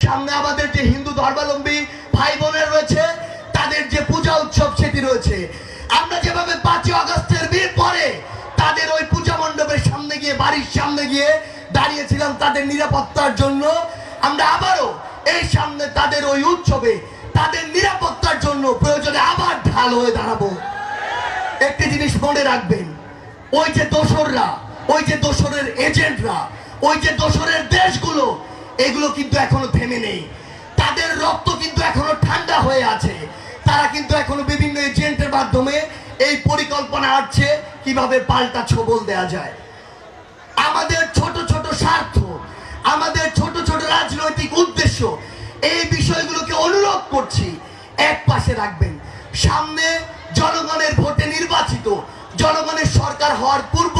সামনে আমাদের যে হিন্দু ধর্মাবলম্বী ভাই বোনের রয়েছে, তাদের যে পূজা উৎসব সেটি রয়েছে। আমরা যেভাবে 5ই আগস্টের পরে তাদের ওই পূজা মণ্ডপের সামনে গিয়ে, বাড়ির সামনে গিয়ে দাঁড়িয়েছিলাম তাদের নিরাপত্তার জন্য, আমরা আবারও এই সামনে তাদের ওই উৎসবে তাদের নিরাপত্তার জন্য প্রয়োজনে আবার ঢাল হয়ে দাঁড়াবো। একটি জিনিস মনে রাখবেন, ওই যে দোসররা, ওই যে দোসরের এজেন্টরা, ওই যে দোসরের দেশগুলো, এগুলো কিন্তু এখনো থেমে নেই। তাদের রক্ত কিন্তু এখনো ঠান্ডা হয়ে আছে। তারা কিন্তু এখনো বিভিন্ন এজেন্টের মাধ্যমে এই পরিকল্পনা আসছে কিভাবে পাল্টা ছবল দেয়া যায়। আমাদের ছোট ছোট স্বার্থ, আমাদের ছোট ছোট রাজনৈতিক উদ্দেশ্য, এই বিষয়গুলোকে অনুরোধ করছি এক পাশে রাখবেন। সামনে জনগণের ভোটে নির্বাচিত, জনগণের সরকার হওয়ার পূর্ব